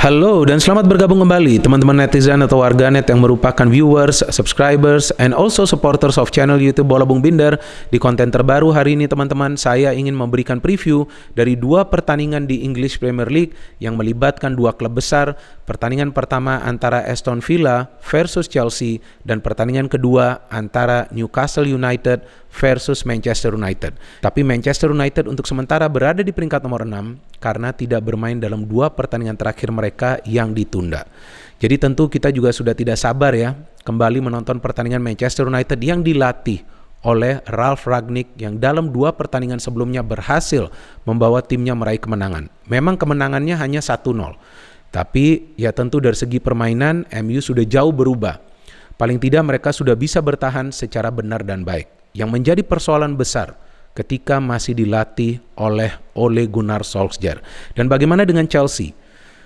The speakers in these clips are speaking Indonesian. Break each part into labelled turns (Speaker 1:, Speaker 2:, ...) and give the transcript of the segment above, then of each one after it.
Speaker 1: Halo dan selamat bergabung kembali teman-teman netizen atau warganet yang merupakan viewers, subscribers, and also supporters of channel YouTube Bola Bung Binder. Di konten terbaru hari ini teman-teman, saya ingin memberikan preview dari dua pertandingan di English Premier League yang melibatkan dua klub besar. Pertandingan pertama antara Aston Villa versus Chelsea dan pertandingan kedua antara Newcastle United versus Manchester United. Tapi Manchester United untuk sementara berada di peringkat nomor 6 karena tidak bermain dalam dua pertandingan terakhir mereka yang ditunda. Jadi tentu kita juga sudah tidak sabar ya kembali menonton pertandingan Manchester United yang dilatih oleh Ralf Rangnick yang dalam dua pertandingan sebelumnya berhasil membawa timnya meraih kemenangan. Memang kemenangannya hanya 1-0. Tapi ya tentu dari segi permainan MU sudah jauh berubah. Paling tidak mereka sudah bisa bertahan secara benar dan baik. Yang menjadi persoalan besar ketika masih dilatih oleh Ole Gunnar Solskjaer. Dan bagaimana dengan Chelsea?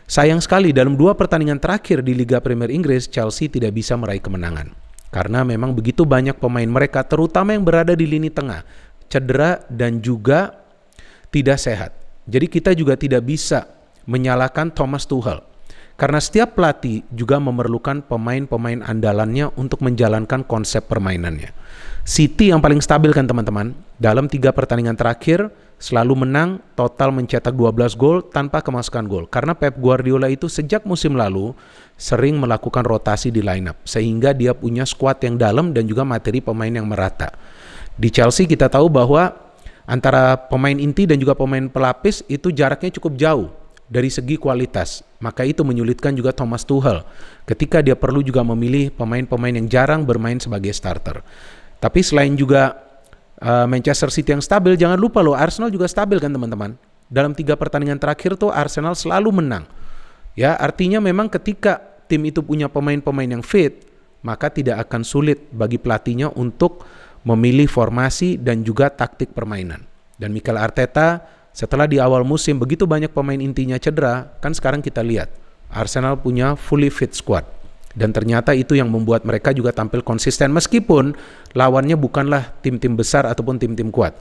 Speaker 1: Sayang sekali dalam dua pertandingan terakhir di Liga Premier Inggris, Chelsea tidak bisa meraih kemenangan. Karena memang begitu banyak pemain mereka, terutama yang berada di lini tengah, cedera dan juga tidak sehat. Jadi kita juga tidak bisa menyalahkan Thomas Tuchel. Karena setiap pelatih juga memerlukan pemain-pemain andalannya untuk menjalankan konsep permainannya. City yang paling stabil kan teman-teman, dalam 3 pertandingan terakhir selalu menang, total mencetak 12 gol tanpa kemasukan gol. Karena Pep Guardiola itu sejak musim lalu sering melakukan rotasi di lineup, sehingga dia punya skuad yang dalam dan juga materi pemain yang merata. Di Chelsea kita tahu bahwa antara pemain inti dan juga pemain pelapis itu jaraknya cukup jauh dari segi kualitas. Maka itu menyulitkan juga Thomas Tuchel ketika dia perlu juga memilih pemain-pemain yang jarang bermain sebagai starter. Tapi selain juga Manchester City yang stabil, jangan lupa loh Arsenal juga stabil kan teman-teman. Dalam 3 pertandingan terakhir tuh Arsenal selalu menang. Ya, artinya memang ketika tim itu punya pemain-pemain yang fit, maka tidak akan sulit bagi pelatihnya untuk memilih formasi dan juga taktik permainan. Dan Mikel Arteta setelah di awal musim begitu banyak pemain intinya cedera, kan sekarang kita lihat Arsenal punya fully fit squad. Dan ternyata itu yang membuat mereka juga tampil konsisten meskipun lawannya bukanlah tim-tim besar ataupun tim-tim kuat.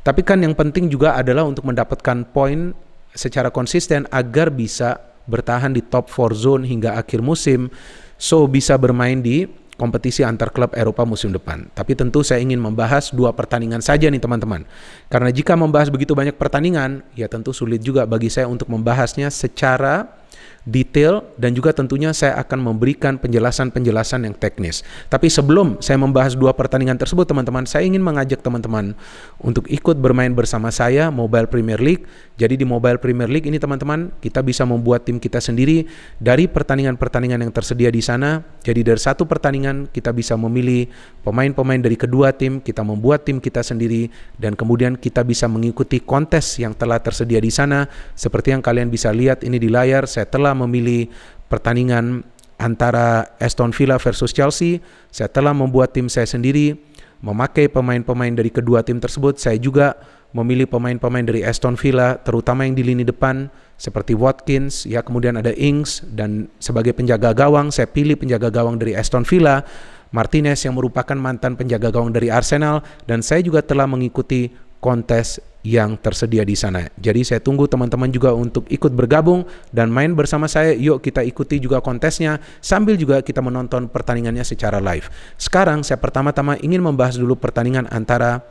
Speaker 1: Tapi kan yang penting juga adalah untuk mendapatkan poin secara konsisten agar bisa bertahan di top 4 zone hingga akhir musim, so bisa bermain di kompetisi antar klub Eropa musim depan. Tapi tentu saya ingin membahas 2 pertandingan saja nih teman-teman. Karena jika membahas begitu banyak pertandingan, ya tentu sulit juga bagi saya untuk membahasnya secara detail dan juga tentunya saya akan memberikan penjelasan-penjelasan yang teknis. Tapi sebelum saya membahas 2 pertandingan tersebut teman-teman, saya ingin mengajak teman-teman untuk ikut bermain bersama saya Mobile Premier League. Jadi di Mobile Premier League ini teman-teman, kita bisa membuat tim kita sendiri dari pertandingan-pertandingan yang tersedia di sana. Jadi dari satu pertandingan kita bisa memilih pemain-pemain dari kedua tim, kita membuat tim kita sendiri dan kemudian kita bisa mengikuti kontes yang telah tersedia di sana. Seperti yang kalian bisa lihat ini di layar, saya telah memilih pertandingan antara Aston Villa versus Chelsea. Saya telah membuat tim saya sendiri, memakai pemain-pemain dari kedua tim tersebut. Saya juga memilih pemain-pemain dari Aston Villa, terutama yang di lini depan seperti Watkins, ya kemudian ada Ings, dan sebagai penjaga gawang saya pilih penjaga gawang dari Aston Villa, Martinez yang merupakan mantan penjaga gawang dari Arsenal, dan saya juga telah mengikuti kontes yang tersedia di sana. Jadi saya tunggu teman-teman juga untuk ikut bergabung dan main bersama saya. Yuk kita ikuti juga kontesnya sambil juga kita menonton pertandingannya secara live. Sekarang saya pertama-tama ingin membahas dulu pertandingan antara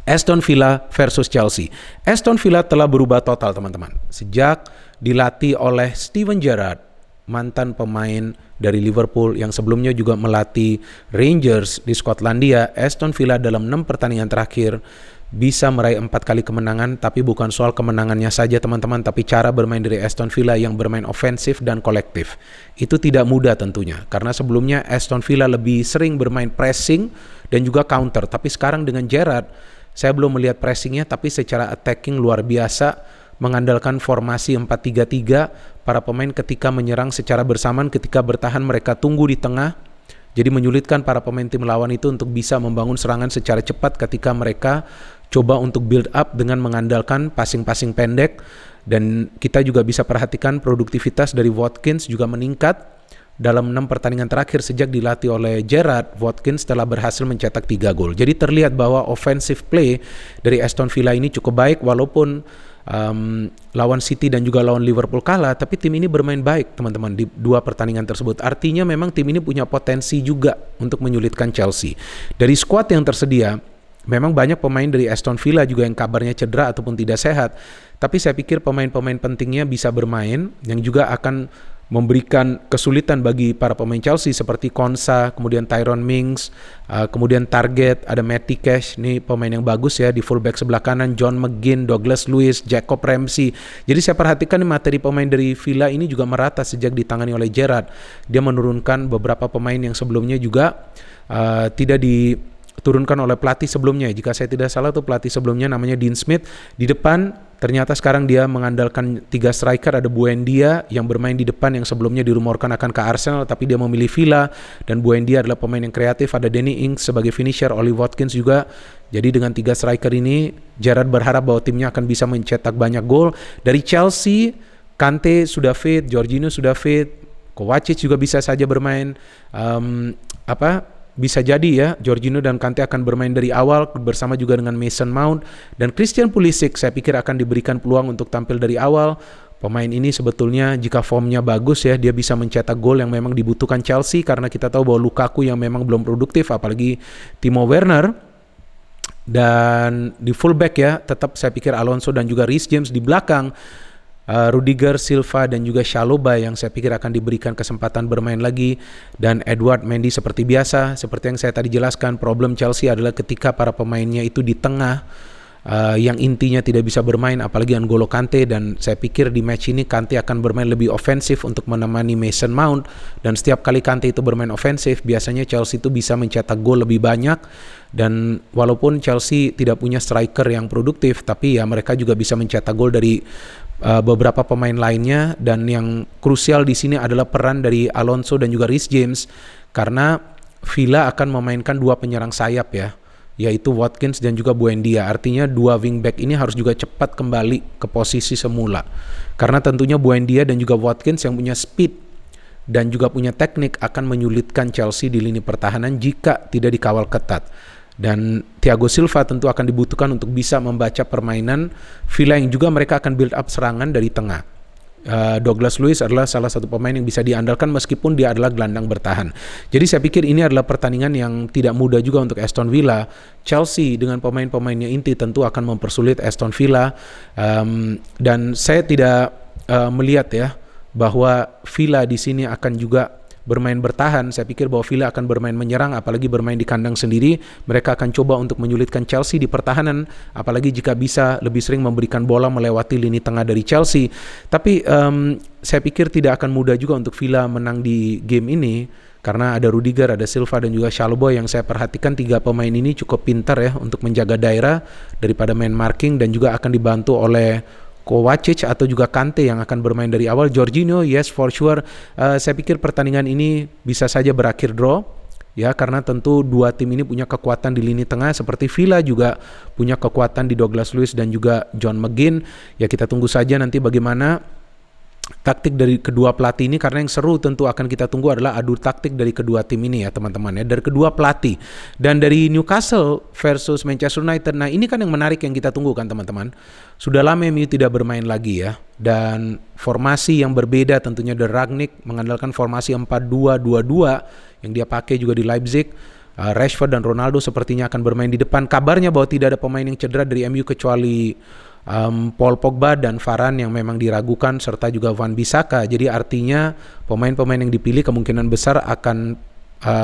Speaker 1: Aston Villa versus Chelsea. Aston Villa telah berubah total teman-teman. Sejak dilatih oleh Steven Gerrard, mantan pemain dari Liverpool yang sebelumnya juga melatih Rangers di Skotlandia, Aston Villa dalam 6 pertandingan terakhir bisa meraih 4 kali kemenangan. Tapi bukan soal kemenangannya saja teman-teman, tapi cara bermain dari Aston Villa yang bermain ofensif dan kolektif. Itu tidak mudah tentunya, karena sebelumnya Aston Villa lebih sering bermain pressing dan juga counter. Tapi sekarang dengan Gerrard, saya belum melihat pressingnya, tapi secara attacking luar biasa, mengandalkan formasi 4-3-3. Para pemain ketika menyerang secara bersamaan, ketika bertahan mereka tunggu di tengah. Jadi menyulitkan para pemain tim lawan itu untuk bisa membangun serangan secara cepat ketika mereka coba untuk build up dengan mengandalkan passing-passing pendek. Dan kita juga bisa perhatikan produktivitas dari Watkins juga meningkat. dalam 6 pertandingan terakhir sejak dilatih oleh Gerrard, Watkins telah berhasil mencetak 3 gol. Jadi terlihat bahwa offensive play dari Aston Villa ini cukup baik, walaupun lawan City dan juga lawan Liverpool kalah, tapi tim ini bermain baik teman-teman di 2 pertandingan tersebut. Artinya memang tim ini punya potensi juga untuk menyulitkan Chelsea. Dari skuad yang tersedia, memang banyak pemain dari Aston Villa juga yang kabarnya cedera ataupun tidak sehat, tapi saya pikir pemain-pemain pentingnya bisa bermain, yang juga akan memberikan kesulitan bagi para pemain Chelsea seperti Konsa, kemudian Tyrone Mings, kemudian Target, ada Matty Cash, ini pemain yang bagus ya di fullback sebelah kanan, John McGinn, Douglas Luiz, Jacob Ramsey. Jadi saya perhatikan materi pemain dari Villa ini juga merata sejak ditangani oleh Gerrard. Dia menurunkan beberapa pemain yang sebelumnya juga tidak diturunkan oleh pelatih sebelumnya. Jika saya tidak salah tuh pelatih sebelumnya namanya Dean Smith. Di depan ternyata sekarang dia mengandalkan 3 striker, ada Buendia yang bermain di depan yang sebelumnya dirumorkan akan ke Arsenal tapi dia memilih Villa, dan Buendia adalah pemain yang kreatif, ada Danny Ings sebagai finisher, Oli Watkins juga. Jadi dengan 3 striker ini Gerrard berharap bahwa timnya akan bisa mencetak banyak gol. Dari Chelsea, Kante sudah fit, Jorginho sudah fit, Kovacic juga bisa saja bermain. Bisa jadi ya Jorginho dan Kante akan bermain dari awal bersama juga dengan Mason Mount, dan Christian Pulisic saya pikir akan diberikan peluang untuk tampil dari awal. Pemain ini sebetulnya jika formnya bagus ya, dia bisa mencetak gol yang memang dibutuhkan Chelsea, karena kita tahu bahwa Lukaku yang memang belum produktif, apalagi Timo Werner. Dan di fullback ya tetap saya pikir Alonso dan juga Reece James, di belakang Rudiger, Silva dan juga Chalobah yang saya pikir akan diberikan kesempatan bermain lagi, dan Edward Mendy seperti biasa. Seperti yang saya tadi jelaskan, problem Chelsea adalah ketika para pemainnya itu di tengah yang intinya tidak bisa bermain, apalagi N'Golo Kante, dan saya pikir di match ini Kante akan bermain lebih ofensif untuk menemani Mason Mount, dan setiap kali Kante itu bermain ofensif biasanya Chelsea itu bisa mencetak gol lebih banyak. Dan walaupun Chelsea tidak punya striker yang produktif, tapi ya mereka juga bisa mencetak gol dari beberapa pemain lainnya, dan yang krusial di sini adalah peran dari Alonso dan juga Reece James, karena Villa akan memainkan 2 penyerang sayap ya, yaitu Watkins dan juga Buendia. Artinya 2 wingback ini harus juga cepat kembali ke posisi semula, karena tentunya Buendia dan juga Watkins yang punya speed dan juga punya teknik akan menyulitkan Chelsea di lini pertahanan jika tidak dikawal ketat. Dan Thiago Silva tentu akan dibutuhkan untuk bisa membaca permainan Villa yang juga mereka akan build up serangan dari tengah. Douglas Luiz adalah salah satu pemain yang bisa diandalkan meskipun dia adalah gelandang bertahan. Jadi saya pikir ini adalah pertandingan yang tidak mudah juga untuk Aston Villa. Chelsea dengan pemain-pemainnya inti tentu akan mempersulit Aston Villa, dan saya tidak melihat ya bahwa Villa di sini akan juga bermain bertahan. Saya pikir bahwa Villa akan bermain menyerang, apalagi bermain di kandang sendiri. Mereka akan coba untuk menyulitkan Chelsea di pertahanan, apalagi jika bisa lebih sering memberikan bola melewati lini tengah dari Chelsea. Tapi saya pikir tidak akan mudah juga untuk Villa menang di game ini, karena ada Rudiger, ada Silva dan juga Chalobah yang saya perhatikan 3 pemain ini cukup pintar ya untuk menjaga daerah daripada main marking, dan juga akan dibantu oleh Kovacic atau juga Kante yang akan bermain dari awal. Jorginho, yes for sure. Saya pikir pertandingan ini bisa saja berakhir draw ya, karena tentu 2 tim ini punya kekuatan di lini tengah, seperti Villa juga punya kekuatan di Douglas Luiz dan juga John McGinn. Ya kita tunggu saja nanti bagaimana taktik dari kedua pelatih ini, karena yang seru tentu akan kita tunggu adalah adu taktik dari kedua tim ini ya teman-teman ya, dari kedua pelatih. Dan dari Newcastle versus Manchester United, nah ini kan yang menarik yang kita tunggu kan teman-teman. Sudah lama MU tidak bermain lagi ya, dan formasi yang berbeda tentunya. The Rangnick mengandalkan formasi 4-2-2-2 yang dia pakai juga di Leipzig. Rashford dan Ronaldo sepertinya akan bermain di depan. Kabarnya bahwa tidak ada pemain yang cedera dari MU kecuali Paul Pogba dan Varane yang memang diragukan, serta juga Van Bissaka. Jadi artinya pemain-pemain yang dipilih kemungkinan besar akan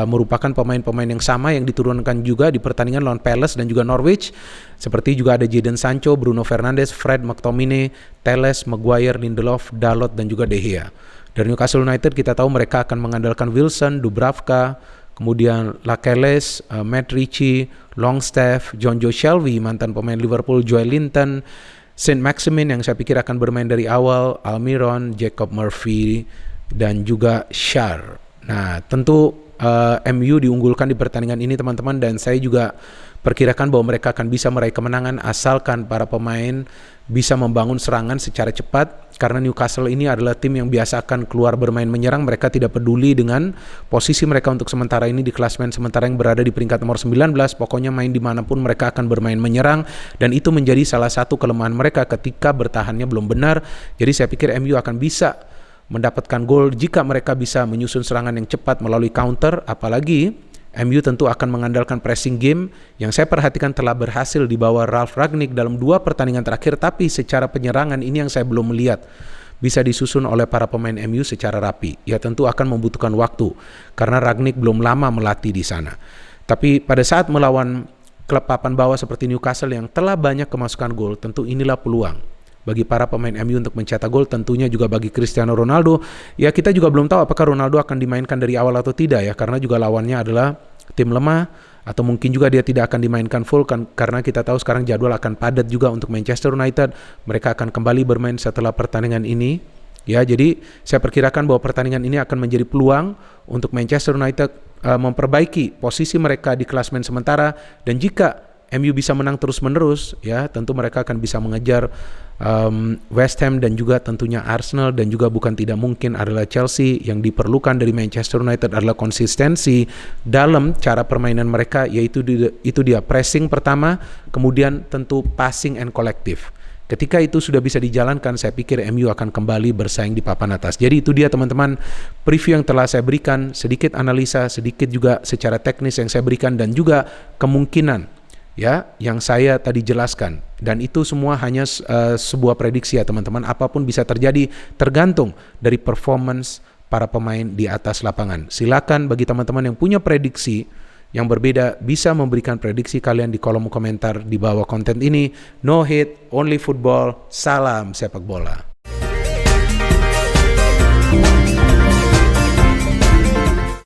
Speaker 1: merupakan pemain-pemain yang sama yang diturunkan juga di pertandingan lawan Palace dan juga Norwich. Seperti juga ada Jadon Sancho, Bruno Fernandes, Fred, McTominay, Telles, Maguire, Lindelof, Dalot dan juga De Gea. Dari Newcastle United kita tahu mereka akan mengandalkan Wilson, Dubravka, kemudian Lakeles, Matt Ritchie, Longstaff, John Joe Shelby, mantan pemain Liverpool, Joel Linton, Saint Maximin yang saya pikir akan bermain dari awal, Almiron, Jacob Murphy, dan juga Schär. Nah, tentu MU diunggulkan di pertandingan ini teman-teman, dan saya juga perkirakan bahwa mereka akan bisa meraih kemenangan asalkan para pemain bisa membangun serangan secara cepat. karena Newcastle ini adalah tim yang biasa akan keluar bermain menyerang. Mereka tidak peduli dengan posisi mereka untuk sementara ini di klasemen sementara yang berada di peringkat nomor 19. Pokoknya main dimanapun mereka akan bermain menyerang, dan itu menjadi salah satu kelemahan mereka ketika bertahannya belum benar. Jadi saya pikir MU akan bisa mendapatkan gol jika mereka bisa menyusun serangan yang cepat melalui counter. Apalagi MU tentu akan mengandalkan pressing game yang saya perhatikan telah berhasil di bawah Ralf Rangnick dalam 2 pertandingan terakhir, tapi secara penyerangan ini yang saya belum melihat bisa disusun oleh para pemain MU secara rapi. Ya tentu akan membutuhkan waktu karena Rangnick belum lama melatih di sana. Tapi pada saat melawan klub papan bawah seperti Newcastle yang telah banyak kemasukan gol, tentu inilah peluang bagi para pemain MU untuk mencetak gol, tentunya juga bagi Cristiano Ronaldo. Ya kita juga belum tahu apakah Ronaldo akan dimainkan dari awal atau tidak ya, karena juga lawannya adalah tim lemah, atau mungkin juga dia tidak akan dimainkan full karena kita tahu sekarang jadwal akan padat juga untuk Manchester United. Mereka akan kembali bermain setelah pertandingan ini. Ya, jadi saya perkirakan bahwa pertandingan ini akan menjadi peluang untuk Manchester United memperbaiki posisi mereka di klasemen sementara, dan jika MU bisa menang terus-menerus, ya tentu mereka akan bisa mengejar West Ham dan juga tentunya Arsenal, dan juga bukan tidak mungkin adalah Chelsea. Yang diperlukan dari Manchester United adalah konsistensi dalam cara permainan mereka, yaitu itu dia pressing pertama, kemudian tentu passing and collective. Ketika itu sudah bisa dijalankan, saya pikir MU akan kembali bersaing di papan atas. Jadi itu dia teman-teman, preview yang telah saya berikan, sedikit analisa, sedikit juga secara teknis yang saya berikan, dan juga kemungkinan ya yang saya tadi jelaskan. Dan itu semua hanya sebuah prediksi ya teman-teman. Apapun bisa terjadi tergantung dari performance para pemain di atas lapangan. Silakan bagi teman-teman yang punya prediksi yang berbeda bisa memberikan prediksi kalian di kolom komentar di bawah konten ini. No hate, only football. Salam sepak bola.